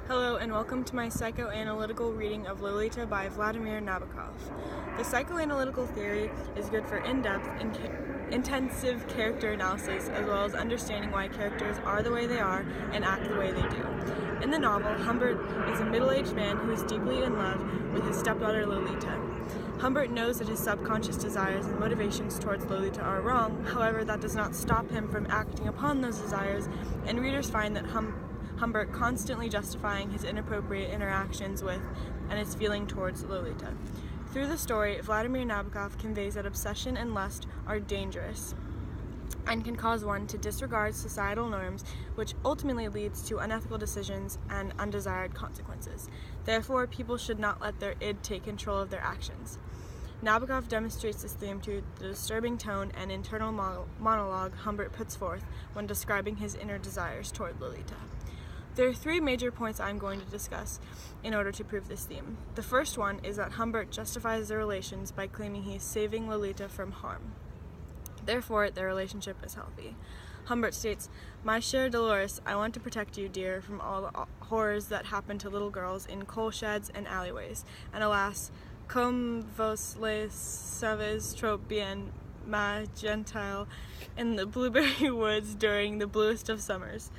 Hello and welcome to my psychoanalytical reading of Lolita by Vladimir Nabokov. The psychoanalytical theory is good for in-depth, intensive character analysis as well as understanding why characters are the way they are and act the way they do. In the novel, Humbert is a middle-aged man who is deeply in love with his stepdaughter Lolita. Humbert knows that his subconscious desires and motivations towards Lolita are wrong, however that does not stop him from acting upon those desires, and readers find that Humbert constantly justifying his inappropriate interactions with and his feeling towards Lolita. Through the story, Vladimir Nabokov conveys that obsession and lust are dangerous and can cause one to disregard societal norms, which ultimately leads to unethical decisions and undesired consequences. Therefore, people should not let their id take control of their actions. Nabokov demonstrates this theme through the disturbing tone and internal monologue Humbert puts forth when describing his inner desires toward Lolita. There are three major points I'm going to discuss in order to prove this theme. The first one is that Humbert justifies their relations by claiming he is saving Lolita from harm. Therefore, their relationship is healthy. Humbert states, "My chère Dolores, I want to protect you, dear, from all the horrors that happen to little girls in coal sheds and alleyways. And alas, comme vous le savez trop bien, ma gentile, in the blueberry woods during the bluest of summers."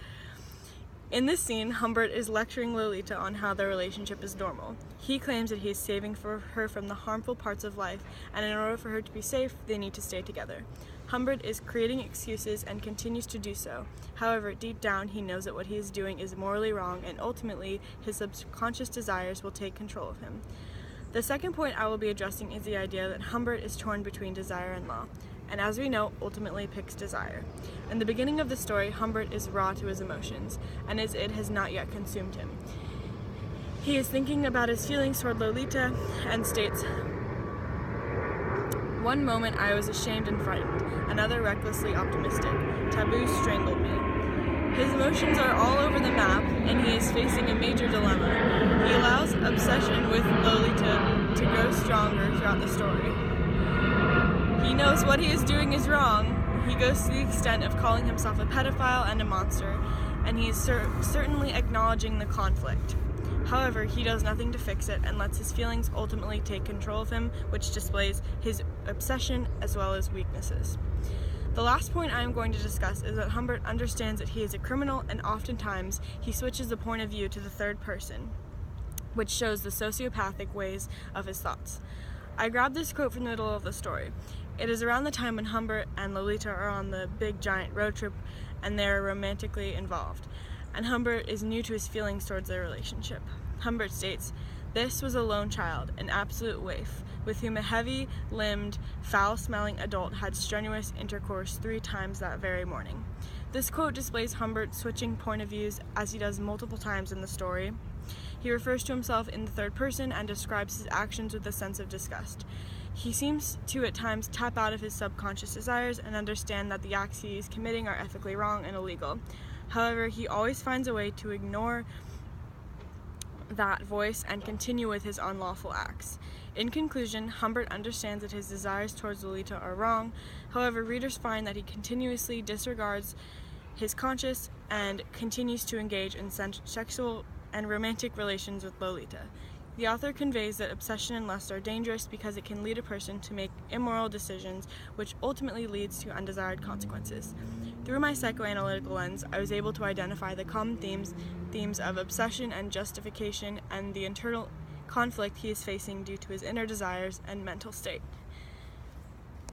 In this scene, Humbert is lecturing Lolita on how their relationship is normal. He claims that he is saving her from the harmful parts of life, and in order for her to be safe, they need to stay together. Humbert is creating excuses and continues to do so. However, deep down, he knows that what he is doing is morally wrong, and ultimately, his subconscious desires will take control of him. The second point I will be addressing is the idea that Humbert is torn between desire and law, and as we know, ultimately picks desire. In the beginning of the story, Humbert is raw to his emotions, and his id has not yet consumed him. He is thinking about his feelings toward Lolita and states, "One moment I was ashamed and frightened, another recklessly optimistic. Taboo strangled me." His emotions are all over the map, and he is facing a major dilemma. He allows obsession with Lolita to grow stronger throughout the story. He knows what he is doing is wrong. He goes to the extent of calling himself a pedophile and a monster, and he is certainly acknowledging the conflict. However, he does nothing to fix it and lets his feelings ultimately take control of him, which displays his obsession as well as weaknesses. The last point I am going to discuss is that Humbert understands that he is a criminal, and oftentimes he switches the point of view to the third person, which shows the sociopathic ways of his thoughts. I grabbed this quote from the middle of the story. It is around the time when Humbert and Lolita are on the big giant road trip and they are romantically involved, and Humbert is new to his feelings towards their relationship. Humbert states, "This was a lone child, an absolute waif, with whom a heavy-limbed, foul-smelling adult had strenuous intercourse 3 times that very morning." This quote displays Humbert switching point of views as he does multiple times in the story. He refers to himself in the third person and describes his actions with a sense of disgust. He seems to at times tap out of his subconscious desires and understand that the acts he is committing are ethically wrong and illegal. However, he always finds a way to ignore that voice and continue with his unlawful acts. In conclusion, Humbert understands that his desires towards Lolita are wrong. However, readers find that he continuously disregards his conscience and continues to engage in sexual and romantic relations with Lolita. The author conveys that obsession and lust are dangerous because it can lead a person to make immoral decisions, which ultimately leads to undesired consequences. Through my psychoanalytical lens, I was able to identify the common themes of obsession and justification and the internal conflict he is facing due to his inner desires and mental state.